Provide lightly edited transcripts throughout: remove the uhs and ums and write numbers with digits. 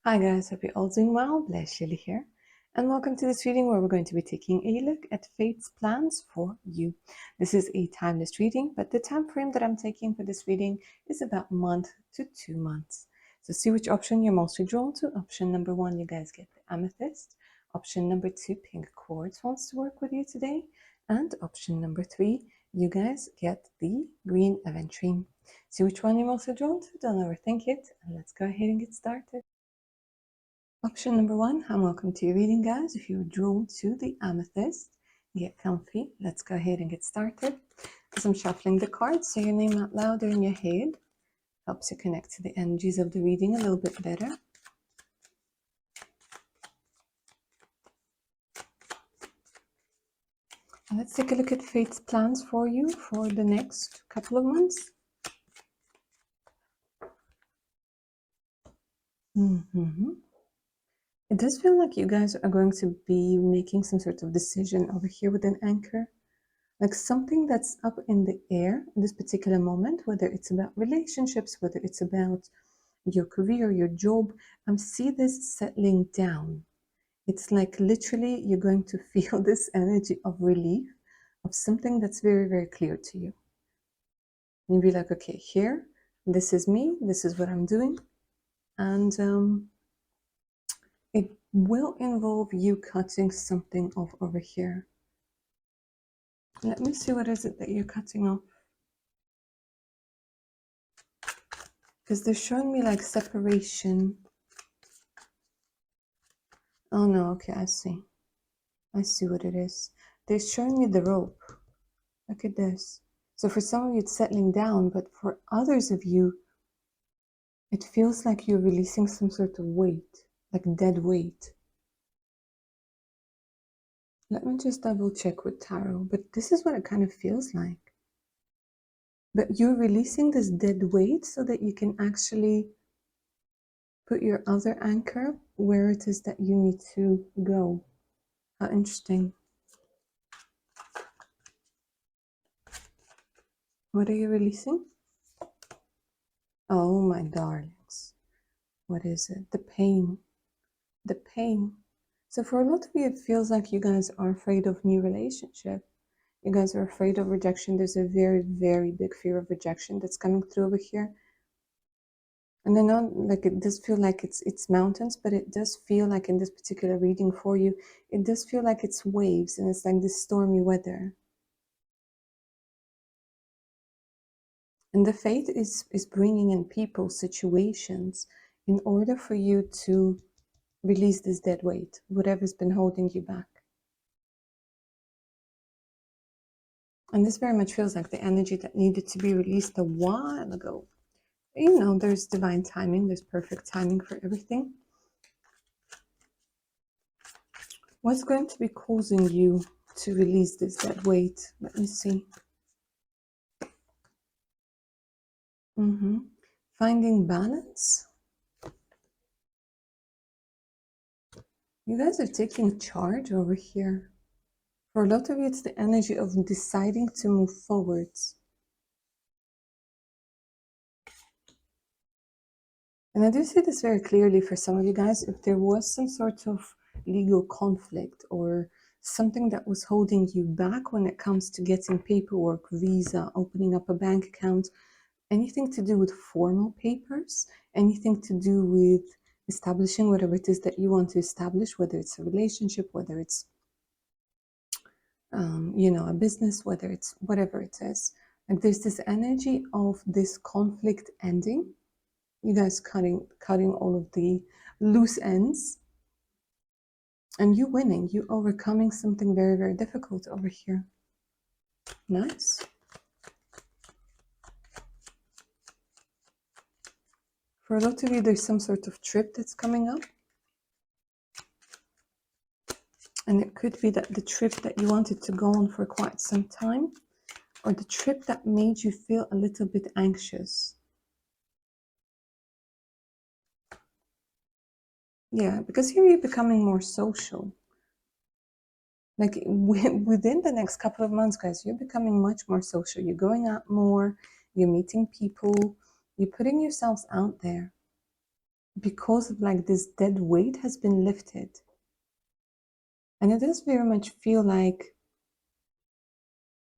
Hi guys, hope you're all doing well. Bless Lily here. And welcome to this reading where we're going to be taking a look at fate's plans for you. This is a timeless reading, but the time frame that I'm taking for this reading is about a month to 2 months. So see which option you're mostly drawn to. Option number 1, you guys get the amethyst. Option number 2, pink quartz wants to work with you today. And option number 3, you guys get the green aventurine. See which one you're mostly drawn to. Don't overthink it. And let's go ahead and get started. Option number 1, and welcome to your reading, guys. If you're drawn to the amethyst, get comfy. Let's go ahead and get started. As I'm shuffling the cards, say your name out loud or in your head. Helps you connect to the energies of the reading a little bit better. And let's take a look at fate's plans for you for the next couple of months. It does feel like you guys are going to be making some sort of decision over here with an anchor. Like something that's up in the air in this particular moment, whether it's about relationships, whether it's about your career, your job. See this settling down. It's like literally you're going to feel this energy of relief of something that's very, very clear to you. And you'll be like, okay, here, this is me, this is what I'm doing. And it will involve you cutting something off over here. Let me see, what is it that you're cutting off? Because they're showing me like separation. Oh no, okay, I see. I see what it is. They're showing me the rope. Look at this. So for some of you, it's settling down, but for others of you, it feels like you're releasing some sort of weight, like dead weight. Let me just double check with tarot, but this is what it kind of feels like. But you're releasing this dead weight so that you can actually put your other anchor where it is that you need to go. How interesting. What are you releasing? Oh, my darlings. What is it? The pain. The pain. So for a lot of you, it feels like you guys are afraid of new relationship. You guys are afraid of rejection. There's a very, very big fear of rejection that's coming through over here. And I know, like, it does feel like it's mountains, but it does feel like in this particular reading for you, it does feel like it's waves and it's like this stormy weather. And the fate is bringing in people, situations, in order for you to release this dead weight, whatever's been holding you back. And this very much feels like the energy that needed to be released a while ago. You know, there's divine timing, there's perfect timing for everything. What's going to be causing you to release this dead weight? Let me see. Finding balance. You guys are taking charge over here. For a lot of you, it's the energy of deciding to move forwards. And I do see this very clearly for some of you guys. If there was some sort of legal conflict or something that was holding you back when it comes to getting paperwork, visa, opening up a bank account, anything to do with formal papers, anything to do with establishing whatever it is that you want to establish, whether it's a relationship, whether it's you know, a business, whether it's whatever it is. Like there's this energy of this conflict ending, you guys cutting all of the loose ends, and you winning, you overcoming something very, very difficult over here. Nice. For a lot of you, there's some sort of trip that's coming up. And it could be that the trip that you wanted to go on for quite some time, or the trip that made you feel a little bit anxious. Yeah, because here you're becoming more social. Like within the next couple of months, guys, you're becoming much more social. You're going out more, you're meeting people, you're putting yourselves out there. because of like this dead weight has been lifted. And it does very much feel like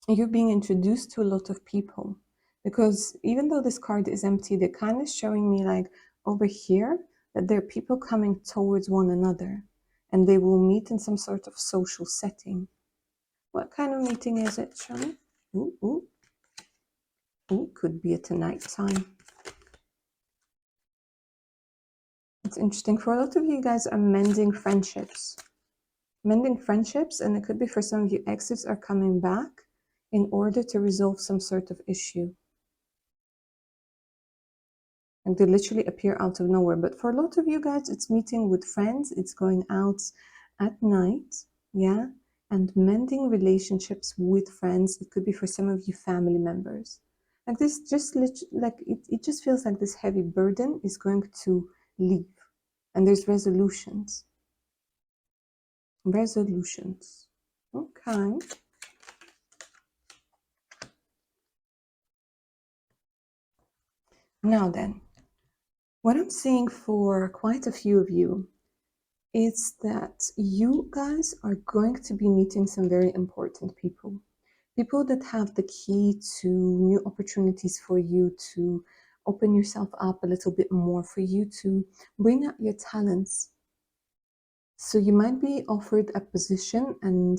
you're being introduced to a lot of people, because even though this card is empty, they're kind of showing me like over here that there are people coming towards one another and they will meet in some sort of social setting. What kind of meeting is it, show me? Ooh, ooh. Ooh, could be at a night time. It's interesting. For a lot of you guys are mending friendships. Mending friendships, and it could be for some of you, exes are coming back in order to resolve some sort of issue. And they literally appear out of nowhere. But for a lot of you guys, it's meeting with friends, it's going out at night, yeah, and mending relationships with friends. It could be for some of you family members. Like this, just like it just feels like this heavy burden is going to leave. And there's resolutions. Resolutions. Okay. Now then, what I'm seeing for quite a few of you is that you guys are going to be meeting some very important people. People that have the key to new opportunities for you to open yourself up a little bit more, for you to bring out your talents. So you might be offered a position, and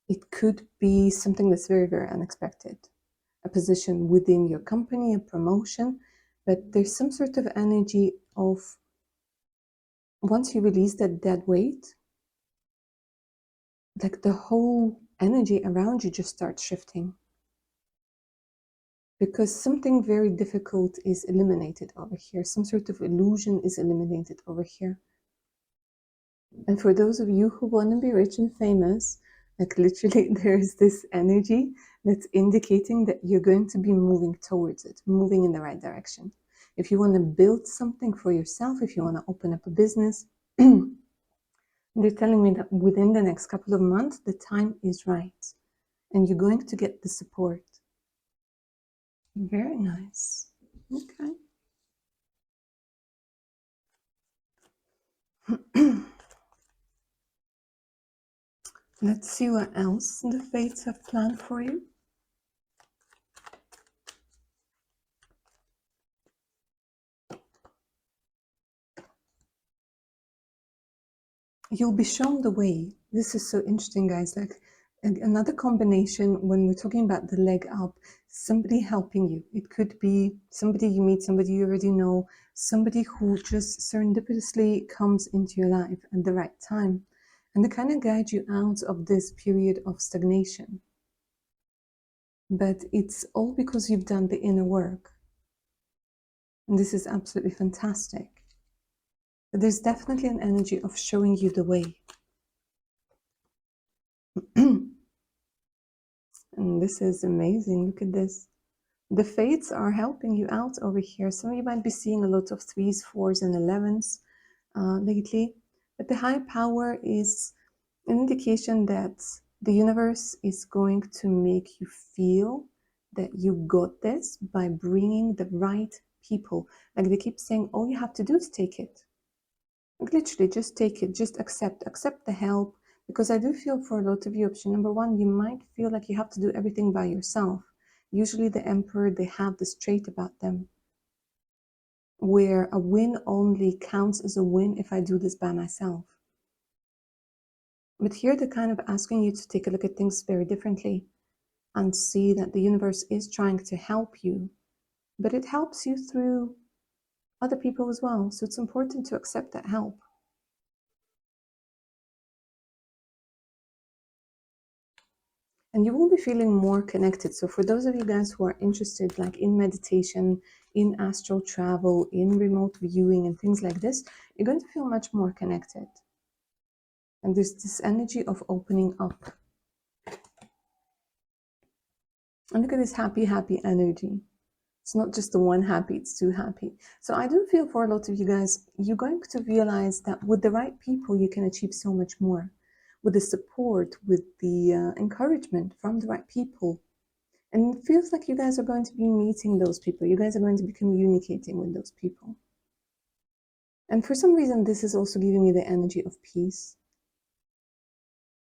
it could be something that's very, very unexpected. A position within your company, a promotion, but there's some sort of energy of once you release that dead weight, like the whole energy around you just starts shifting. Because something very difficult is eliminated over here. Some sort of illusion is eliminated over here. And for those of you who want to be rich and famous, like literally there's this energy that's indicating that you're going to be moving towards it, moving in the right direction. If you want to build something for yourself, if you want to open up a business, they're telling me that within the next couple of months, the time is right. And you're going to get the support. Very nice. Okay. Let's see what else the fates have planned for you. You'll be shown the way. This is so interesting, guys. Like another combination when we're talking about the leg up, somebody helping you. It could be somebody you meet, somebody you already know, somebody who just serendipitously comes into your life at the right time. And they kind of guide you out of this period of stagnation. But it's all because you've done the inner work. And this is absolutely fantastic. But there's definitely an energy of showing you the way. And this is amazing. Look at this. The fates are helping you out over here. Some of you might be seeing a lot of 3s, 4s, and 11s lately. But the high power is an indication that the universe is going to make you feel that you got this by bringing the right people. Like they keep saying, all you have to do is take it. Like literally, just take it, just accept the help. Because I do feel for a lot of you, option number one, you might feel like you have to do everything by yourself. Usually the Emperor, they have this trait about them, where a win only counts as a win if I do this by myself. But here they're kind of asking you to take a look at things very differently and see that the universe is trying to help you, but it helps you through other people as well. So it's important to accept that help. And you will be feeling more connected. So for those of you guys who are interested like in meditation, in astral travel, in remote viewing and things like this, you're going to feel much more connected. And there's this energy of opening up. And look at this happy, happy energy. It's not just the one happy, it's two happy. So I do feel for a lot of you guys, you're going to realize that with the right people, you can achieve so much more. With the support, with the encouragement from the right people. And it feels like you guys are going to be meeting those people. You guys are going to be communicating with those people. And for some reason, this is also giving me the energy of peace.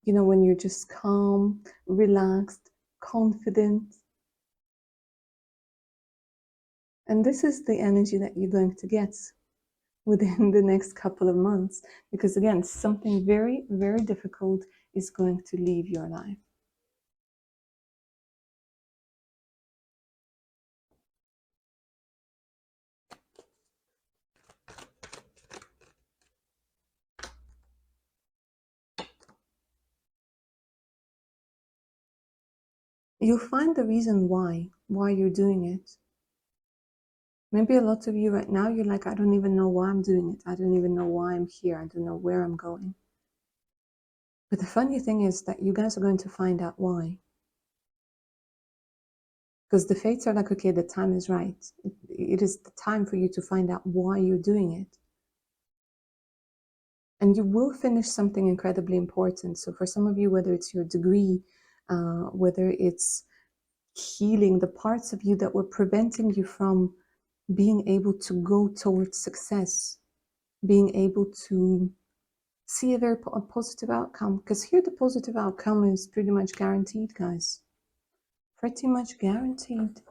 You know, when you're just calm, relaxed, confident. And this is the energy that you're going to get within the next couple of months. Because again, something very, very difficult is going to leave your life. You'll find the reason why you're doing it. Maybe a lot of you right now, you're like, I don't even know why I'm doing it. I don't even know why I'm here. I don't know where I'm going. But the funny thing is that you guys are going to find out why. Because the fates are like, okay, the time is right. It is the time for you to find out why you're doing it. And you will finish something incredibly important. So for some of you, whether it's your degree, whether it's healing the parts of you that were preventing you from being able to go towards success, being able to see a very positive outcome. Because here the positive outcome is pretty much guaranteed, guys. Pretty much guaranteed.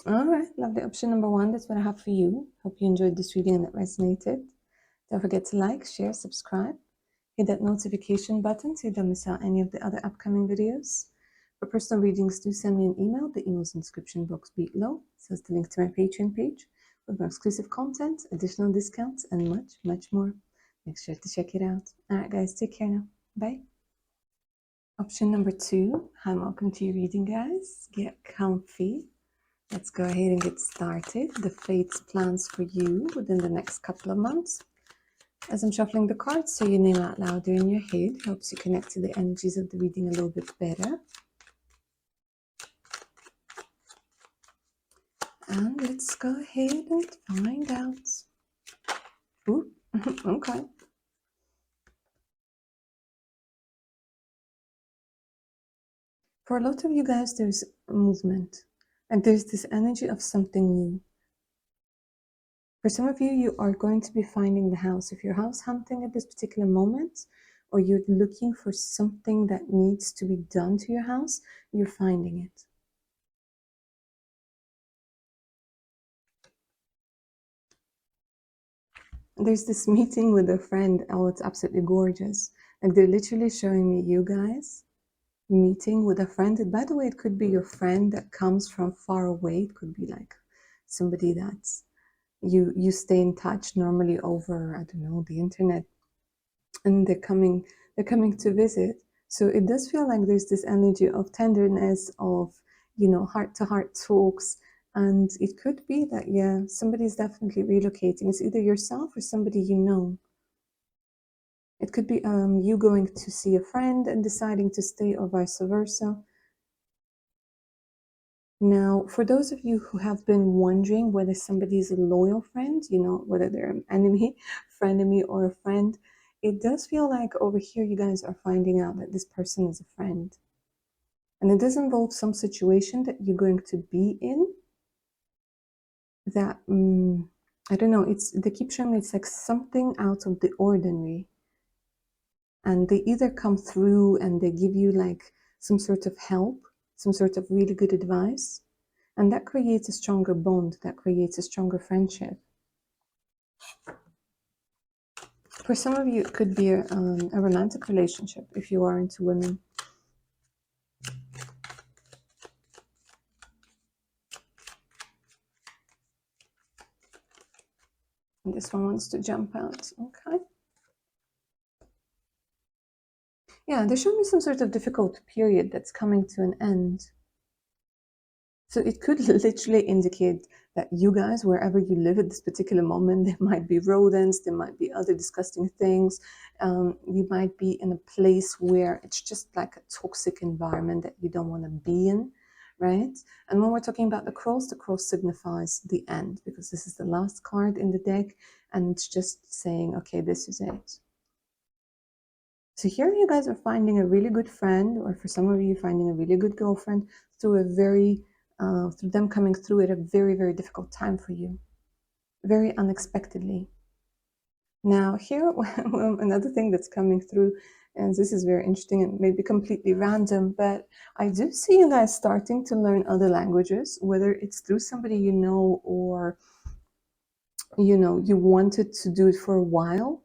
All right, lovely. Option number one, that's what I have for you. Hope you enjoyed this reading and it resonated. Don't forget to like, share, subscribe. Hit that notification button so you don't miss out any of the other upcoming videos. For personal readings, do send me an email. The email's in the description box below. So it's the link to my Patreon page with more exclusive content, additional discounts, and much, much more. Make sure to check it out. All right, guys, take care now. Bye. Option number two. Hi, welcome to your reading, guys. Get comfy. Let's go ahead and get started. The fates plans for you within the next couple of months. As I'm shuffling the cards, say your name out loud in your head. Helps you connect to the energies of the reading a little bit better. And let's go ahead and find out. Ooh, okay. For a lot of you guys, there's movement. And there's this energy of something new. For some of you, you are going to be finding the house. If you're house hunting at this particular moment, or you're looking for something that needs to be done to your house, you're finding it. There's this meeting with a friend. Oh, it's absolutely gorgeous. Like they're literally showing me you guys meeting with a friend. And by the way, it could be your friend that comes from far away. It could be like somebody that's you stay in touch normally over, I don't know, the internet, and they're coming to visit. So it does feel like there's this energy of tenderness, of, you know, heart to heart talks. And it could be that, yeah, somebody's definitely relocating. It's either yourself or somebody you know. It could be you going to see a friend and deciding to stay, or vice versa. Now, for those of you who have been wondering whether somebody is a loyal friend, you know, whether they're an enemy, frenemy, or a friend, it does feel like over here you guys are finding out that this person is a friend. And it does involve some situation that you're going to be in that, I don't know, they keep showing me it's like something out of the ordinary. And they either come through and they give you like some sort of help, some sort of really good advice, and that creates a stronger bond, that creates a stronger friendship. For some of you, it could be a romantic relationship if you are into women. And this one wants to jump out. Okay. Yeah, there's showing me some sort of difficult period that's coming to an end. So it could literally indicate that you guys, wherever you live at this particular moment, there might be rodents, there might be other disgusting things. You might be in a place where it's just like a toxic environment that you don't want to be in, right? And when we're talking about the cross signifies the end, because this is the last card in the deck, and it's just saying, okay, this is it. So here you guys are finding a really good friend, or for some of you, finding a really good girlfriend through a very through them coming through at a very, very difficult time for you. very unexpectedly. Now, here, another thing that's coming through, and this is very interesting and maybe completely random, but I do see you guys starting to learn other languages, whether it's through somebody you know or you wanted to do it for a while.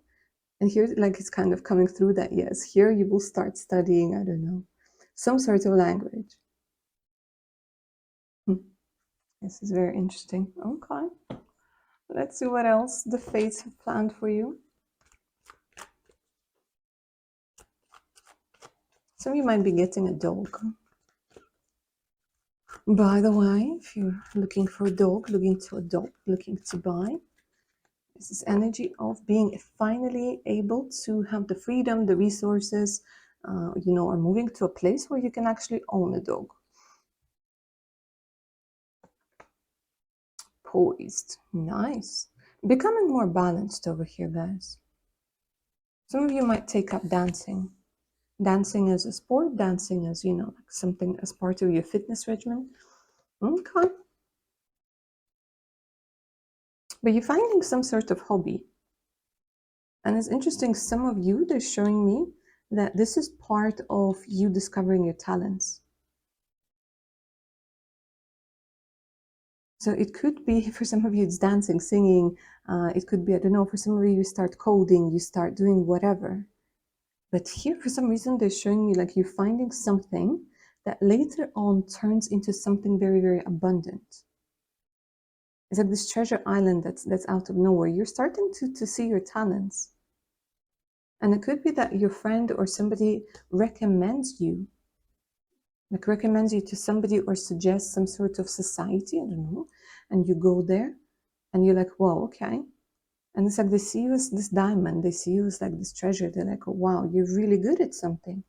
And here, like, it's kind of coming through that, yes, here you will start studying, I don't know, some sort of language. This is very interesting. Okay. Let's see what else the fates have planned for you. Some of you might be getting a dog. By the way, if you're looking for a dog, looking to adopt, looking to buy, this is energy of being finally able to have the freedom, the resources, or moving to a place where you can actually own a dog. Poised. Nice. Becoming more balanced over here, guys. Some of you might take up dancing. Dancing as a sport, dancing as, like something as part of your fitness regimen. Okay. But you're finding some sort of hobby. And it's interesting, some of you, they're showing me that this is part of you discovering your talents. So it could be, for some of you, it's dancing, singing. It could be, I don't know, for some of you, you start coding, you start doing whatever. But here, for some reason, they're showing me like you're finding something that later on turns into something very, very abundant. It's like this treasure island that's out of nowhere. You're starting to see your talents. And it could be that your friend or somebody recommends you to somebody or suggests some sort of society, I don't know, and you go there and you're like, wow, okay. And it's like they see you as this diamond, they see you as like this treasure. They're like, oh, wow, you're really good at something.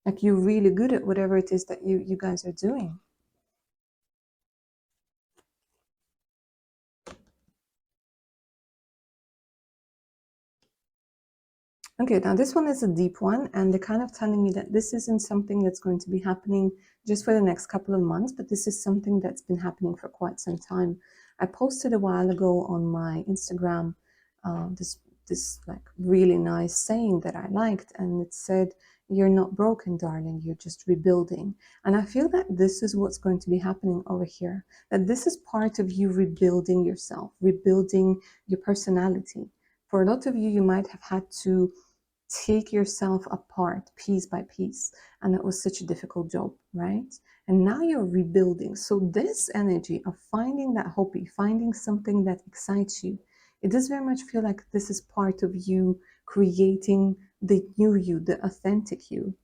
Like you're really good at whatever it is that you guys are doing. Okay, now this one is a deep one, and they're kind of telling me that this isn't something that's going to be happening just for the next couple of months, but this is something that's been happening for quite some time. I posted a while ago on my Instagram this like really nice saying that I liked, and it said, "You're not broken, darling. You're just rebuilding." And I feel that this is what's going to be happening over here. That this is part of you rebuilding yourself, rebuilding your personality. For a lot of you, you might have had to take yourself apart piece by piece, and it was such a difficult job, right? And now you're rebuilding. So this energy of finding that hobby, finding something that excites you, it does very much feel like this is part of you creating the new you, the authentic you.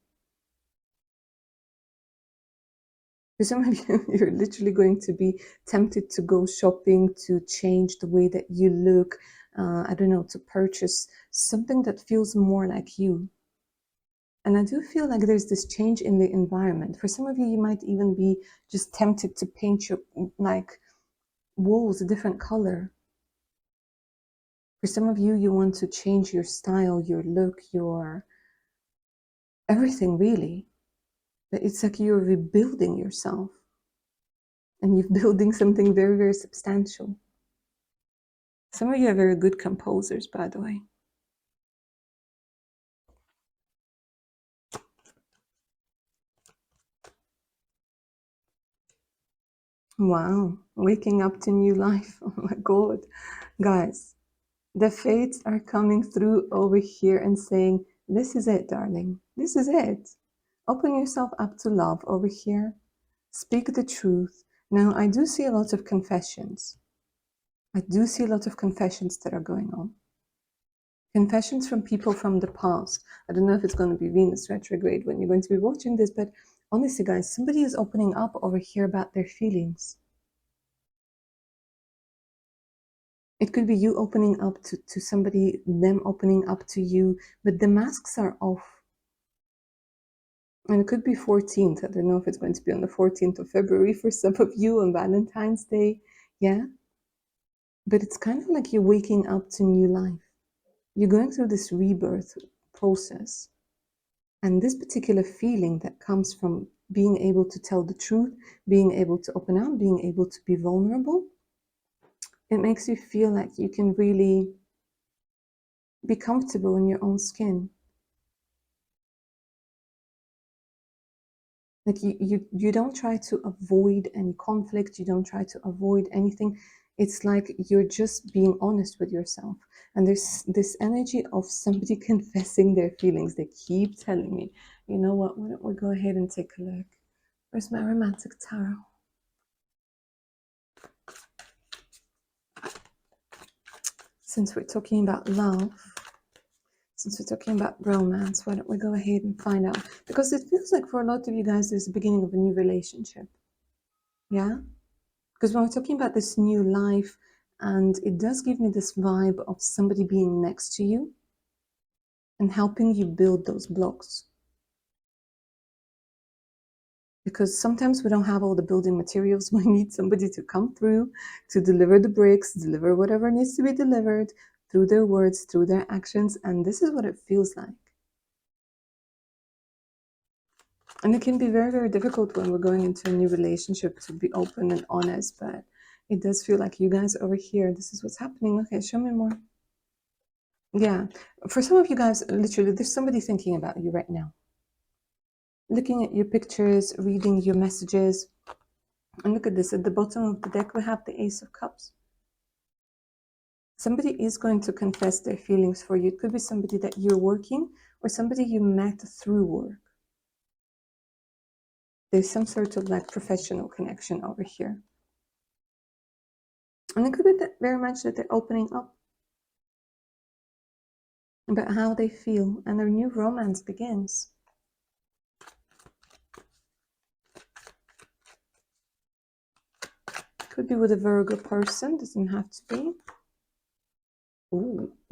For some of you, you're literally going to be tempted to go shopping, to change the way that you look, I don't know, to purchase something that feels more like you. And I do feel like there's this change in the environment. For some of you, you might even be just tempted to paint your like walls a different color. For some of you, you want to change your style, your look, your everything really. But it's like you're rebuilding yourself. And you're building something very, very substantial. Some of you are very good composers, by the way. Wow, waking up to new life. Oh my God. Guys, the fates are coming through over here and saying, this is it, darling. This is it. Open yourself up to love over here. Speak the truth. Now, I do see a lot of confessions. I do see a lot of confessions that are going on. Confessions from people from the past. I don't know if it's going to be Venus retrograde when you're going to be watching this, but honestly, guys, somebody is opening up over here about their feelings. It could be you opening up to somebody, them opening up to you, but the masks are off. And it could be 14th. I don't know if it's going to be on the 14th of February for some of you on Valentine's Day. Yeah. But it's kind of like you're waking up to new life. You're going through this rebirth process. And this particular feeling that comes from being able to tell the truth, being able to open up, being able to be vulnerable, It makes you feel like you can really be comfortable in your own skin. Like you don't try to avoid any conflict, you don't try to avoid anything. It's like you're just being honest with yourself. And there's this energy of somebody confessing their feelings. They keep telling me, you know what, why don't we go ahead and take a look? Where's my romantic tarot? Since we're talking about love, since we're talking about romance, why don't we go ahead and find out? Because it feels like for a lot of you guys, there's the beginning of a new relationship. Yeah? Because when we're talking about this new life, and it does give me this vibe of somebody being next to you and helping you build those blocks. Because sometimes we don't have all the building materials. We need somebody to come through to deliver the bricks, deliver whatever needs to be delivered through their words, through their actions. And this is what it feels like. And it can be very, very difficult when we're going into a new relationship to be open and honest, but it does feel like you guys over here, this is what's happening. Okay, show me more. Yeah, for some of you guys, literally, there's somebody thinking about you right now. Looking at your pictures, reading your messages. And look at this, at the bottom of the deck, we have the Ace of Cups. Somebody is going to confess their feelings for you. It could be somebody that you're working or somebody you met through work. There's some sort of like professional connection over here. And it could be that very much that they're opening up about how they feel and their new romance begins. Could be with a Virgo person, doesn't have to be.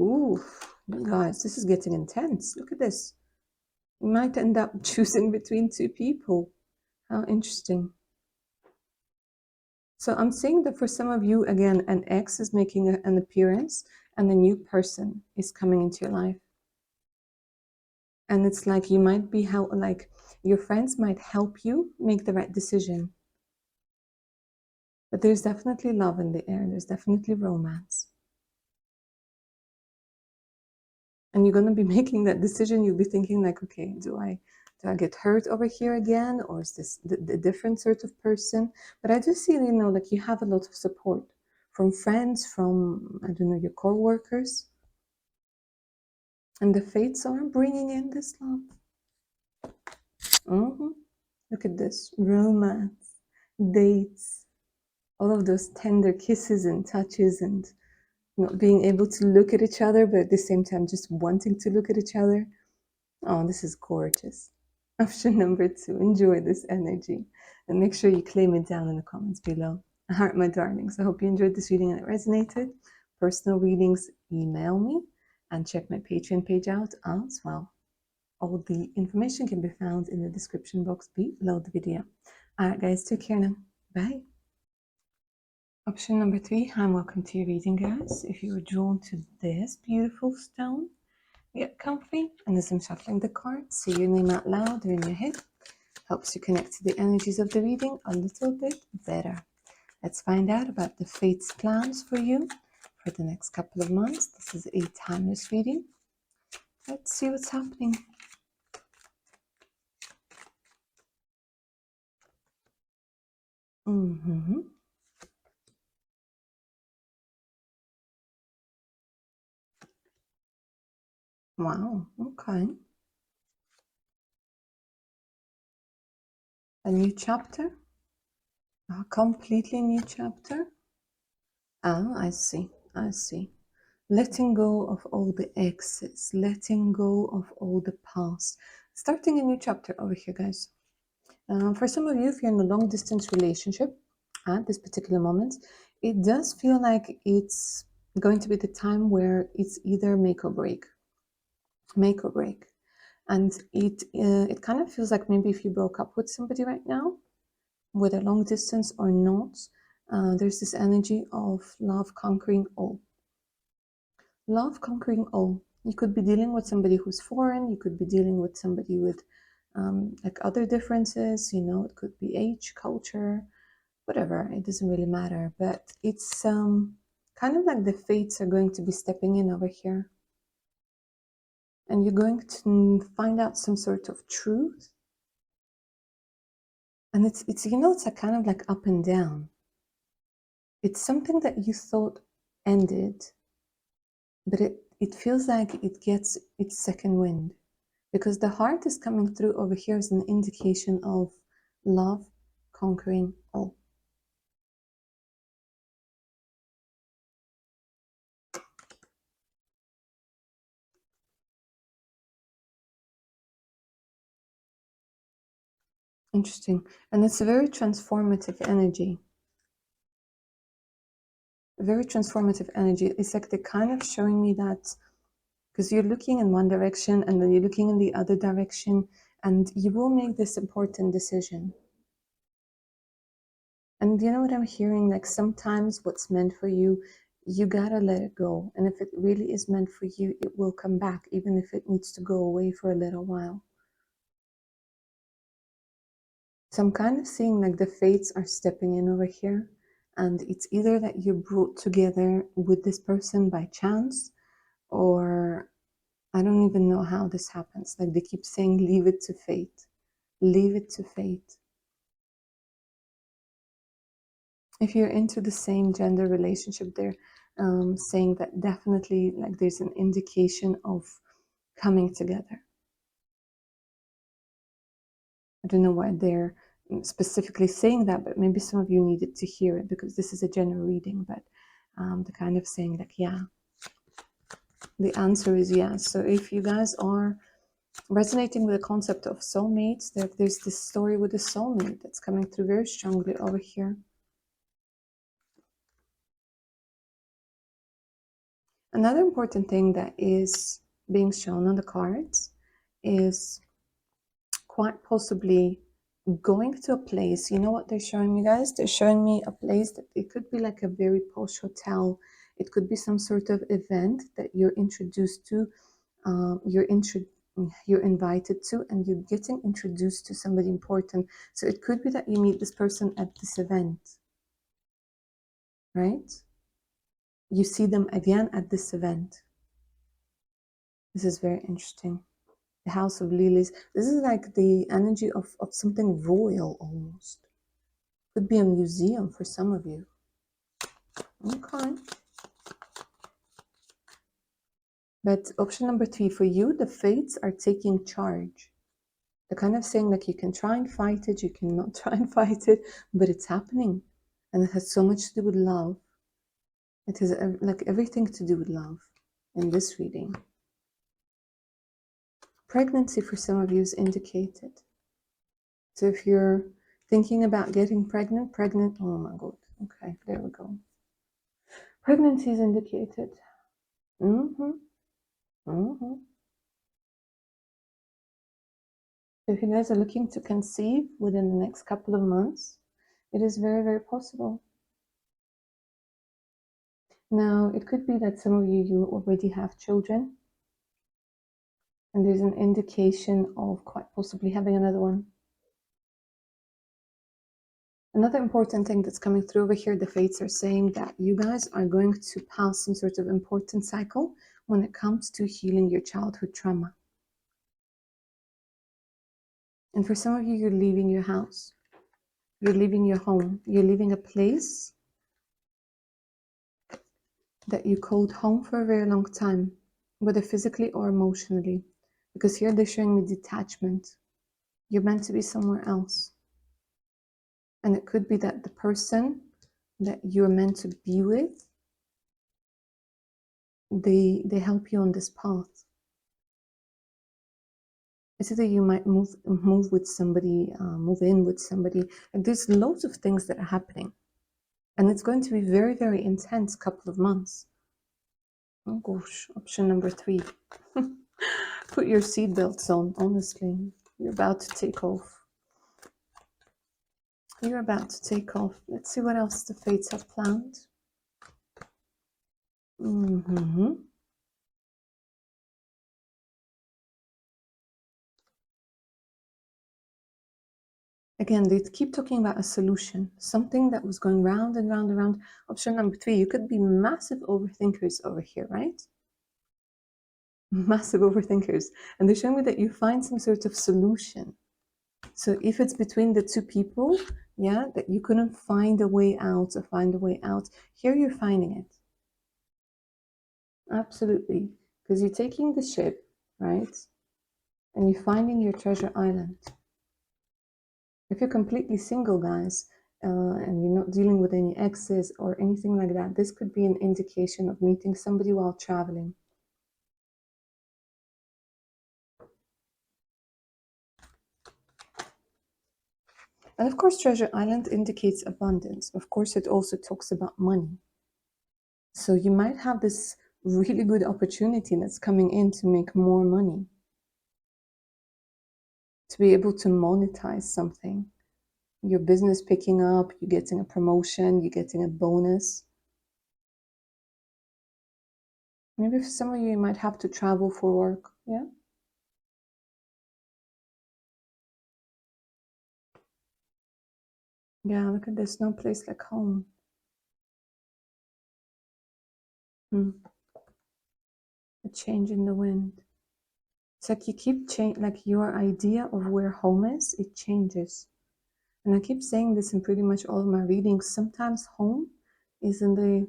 Ooh, guys, this is getting intense. Look at this. You might end up choosing between two people. How interesting. So I'm saying that for some of you, again, an ex is making an appearance and a new person is coming into your life. And it's like you might be like your friends might help you make the right decision. But there's definitely love in the air. There's definitely romance. And you're going to be making that decision. You'll be thinking like, okay, do I get hurt over here again? Or is this the different sort of person? But I do see, you know, like you have a lot of support from friends, from, I don't know, your co-workers. And the fates are bringing in this love. Look at this. Romance, dates, all of those tender kisses and touches and not being able to look at each other, but at the same time just wanting to look at each other. Oh, this is gorgeous. Option number 2, enjoy this energy. And make sure you claim it down in the comments below. Heart, my darlings. I hope you enjoyed this reading and it resonated. Personal readings, email me and check my Patreon page out as well. All the information can be found in the description box below the video. Alright guys, take care now. Bye. Option number 3, hi and welcome to your reading, guys. If you were drawn to this beautiful stone, get comfy and as I'm shuffling the cards, say your name out loud or in your head. Helps you connect to the energies of the reading a little bit better. Let's find out about the fate's plans for you for the next couple of months. This is a timeless reading. Let's see what's happening. Wow, okay. A new chapter? A completely new chapter? Oh, I see, I see. Letting go of all the exes, letting go of all the past. Starting a new chapter over here, guys. For some of you, if you're in a long distance relationship at this particular moment, it does feel like it's going to be the time where it's either make or break. Make or break. And it kind of feels like maybe if you broke up with somebody right now, whether long distance or not, there's this energy of love conquering all. Love conquering all. You could be dealing with somebody who's foreign. You could be dealing with somebody with like other differences. You know, it could be age, culture, whatever. It doesn't really matter. But it's kind of like the fates are going to be stepping in over here. And you're going to find out some sort of truth. And it's it's a kind of like up and down. It's something that you thought ended, but it feels like it gets its second wind, because the heart is coming through over here as an indication of love conquering all. Interesting. And it's a very transformative energy. Very transformative energy. It's like they're kind of showing me that, because you're looking in one direction and then you're looking in the other direction, and you will make this important decision. And you know what I'm hearing? Like sometimes what's meant for you, you gotta let it go. And if it really is meant for you, it will come back, even if it needs to go away for a little while. So I'm kind of seeing like the fates are stepping in over here. And it's either that you're brought together with this person by chance, or I don't even know how this happens. Like they keep saying, leave it to fate. Leave it to fate. If you're into the same gender relationship, they're saying that definitely like there's an indication of coming together. I don't know why they're specifically saying that, but maybe some of you needed to hear it because this is a general reading, but they're kind of saying like, yeah, the answer is yes. So if you guys are resonating with the concept of soulmates, there's this story with a soulmate that's coming through very strongly over here. Another important thing that is being shown on the cards is quite possibly going to a place. You know what they're showing me, guys? They're showing me a place that it could be like a very posh hotel. It could be some sort of event that you're introduced to, you're invited to, and you're getting introduced to somebody important. So it could be that you meet this person at this event, right? You see them again at this event. This is very interesting. The House of Lilies. This is like the energy of something royal almost. Could be a museum for some of you. Okay. But option number 3, for you, the fates are taking charge. They're kind of saying like you can try and fight it, you cannot try and fight it, but it's happening. And it has so much to do with love. It has like everything to do with love in this reading. Pregnancy for some of you is indicated. So if you're thinking about getting pregnant, oh my God. Okay, there we go. Pregnancy is indicated. So if you guys are looking to conceive within the next couple of months, it is very, very possible. Now, it could be that some of you already have children, and there's an indication of quite possibly having another one. Another important thing that's coming through over here, the fates are saying that you guys are going to pass some sort of important cycle when it comes to healing your childhood trauma. And for some of you, you're leaving your house. You're leaving your home. You're leaving a place that you called home for a very long time, whether physically or emotionally. Because here they're showing me detachment. You're meant to be somewhere else. And it could be that the person that you're meant to be with, they help you on this path. It's either you might move with somebody, move in with somebody. Like there's loads of things that are happening. And it's going to be very, very intense couple of months. Oh gosh, option number 3. Put your seatbelts on, honestly. You're about to take off. You're about to take off. Let's see what else the fates have planned. Again, they keep talking about a solution, something that was going round and round and round. Option number 3, you could be massive overthinkers over here, right? Massive overthinkers. And they're showing me that you find some sort of solution. So if it's between the two people, yeah, that you couldn't find a way out or find a way out, here you're finding it. Absolutely. Because you're taking the ship, right? And you're finding your treasure island. If you're completely single, guys, and you're not dealing with any exes or anything like that, this could be an indication of meeting somebody while traveling. And of course, Treasure Island indicates abundance. Of course, it also talks about money. So you might have this really good opportunity that's coming in to make more money, to be able to monetize something. Your business picking up, you're getting a promotion, you're getting a bonus. Maybe for some of you, you might have to travel for work, yeah? Yeah, look at this, no place like home. A change in the wind. It's like you keep like your idea of where home is, it changes. And I keep saying this in pretty much all of my readings. Sometimes home is in the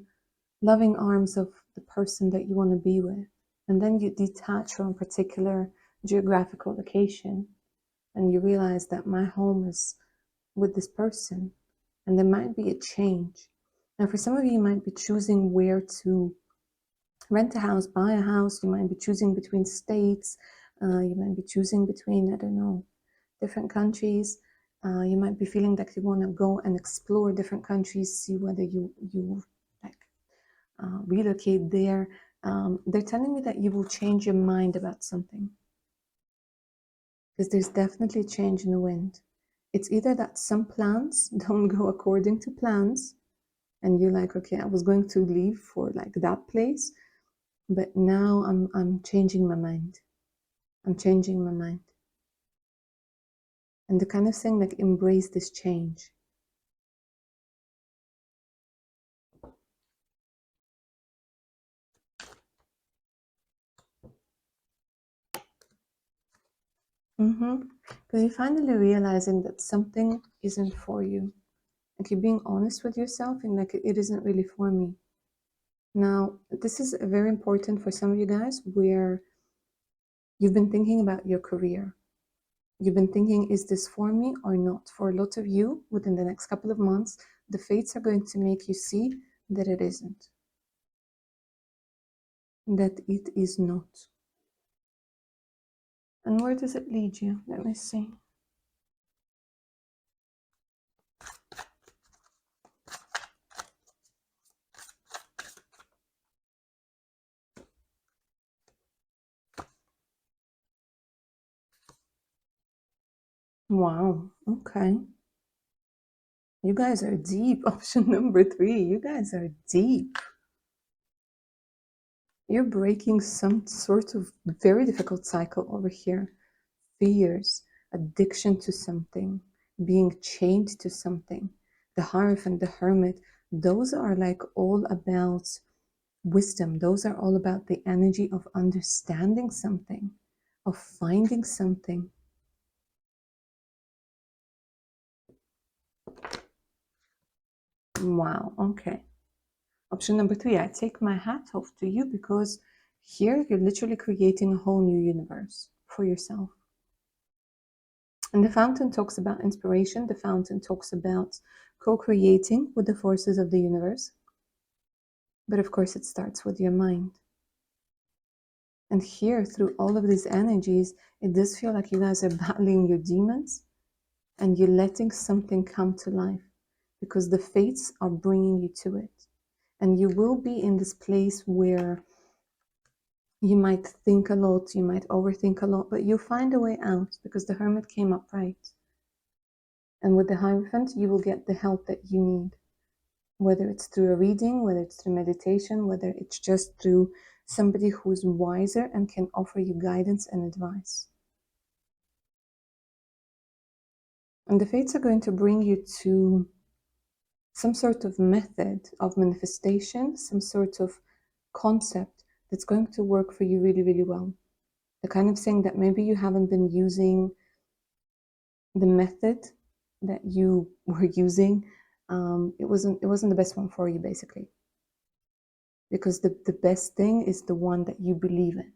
loving arms of the person that you want to be with. And then you detach from a particular geographical location and you realize that my home is with this person. And there might be a change. Now, for some of you, you might be choosing where to rent a house, buy a house. You might be choosing between states. You might be choosing between, I don't know, different countries. You might be feeling that you want to go and explore different countries, see whether you like relocate there. They're telling me that you will change your mind about something because there's definitely a change in the wind. It's either that some plans don't go according to plans, and you're like, okay, I was going to leave for like that place, but now I'm changing my mind. I'm changing my mind. And the kind of thing like embrace this change. Because you're finally realizing that something isn't for you. Like you're being honest with yourself and like it isn't really for me. Now, this is very important for some of you guys where you've been thinking about your career. You've been thinking, is this for me or not? For a lot of you, within the next couple of months, the fates are going to make you see that it isn't, that it is not. And where does it lead you? Let me see. Wow, okay. You guys are deep. Option number 3, you guys are deep. You're breaking some sort of very difficult cycle over here. Fears, addiction to something, being chained to something. The Hierophant, the Hermit, those are like all about wisdom. Those are all about the energy of understanding something, of finding something. Wow, okay. Option number 3, I take my hat off to you because here you're literally creating a whole new universe for yourself. And the fountain talks about inspiration. The fountain talks about co-creating with the forces of the universe. But of course, it starts with your mind. And here, through all of these energies, it does feel like you guys are battling your demons and you're letting something come to life because the fates are bringing you to it. And you will be in this place where you might think a lot, you might overthink a lot, but you'll find a way out because the Hermit came up right. And with the Hierophant, you will get the help that you need, whether it's through a reading, whether it's through meditation, whether it's just through somebody who's wiser and can offer you guidance and advice. And the fates are going to bring you to some sort of method of manifestation, some sort of concept that's going to work for you really, really well. They're kind of saying that maybe you haven't been using the method that you were using. It wasn't the best one for you, basically, because the best thing is the one that you believe in.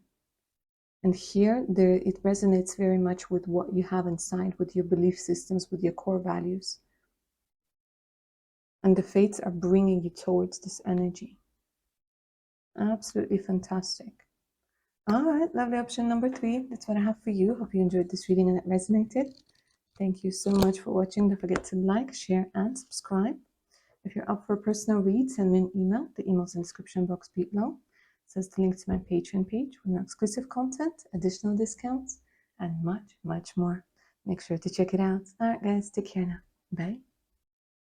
And here, it resonates very much with what you have inside, with your belief systems, with your core values. And the fates are bringing you towards this energy. Absolutely fantastic. All right, lovely. Option number 3. That's what I have for you. Hope you enjoyed this reading and it resonated. Thank you so much for watching. Don't forget to like, share, and subscribe. If you're up for a personal read, send me an email. The email's in the description box below. It says the link to my Patreon page with more exclusive content, additional discounts, and much, much more. Make sure to check it out. All right, guys, take care now. Bye.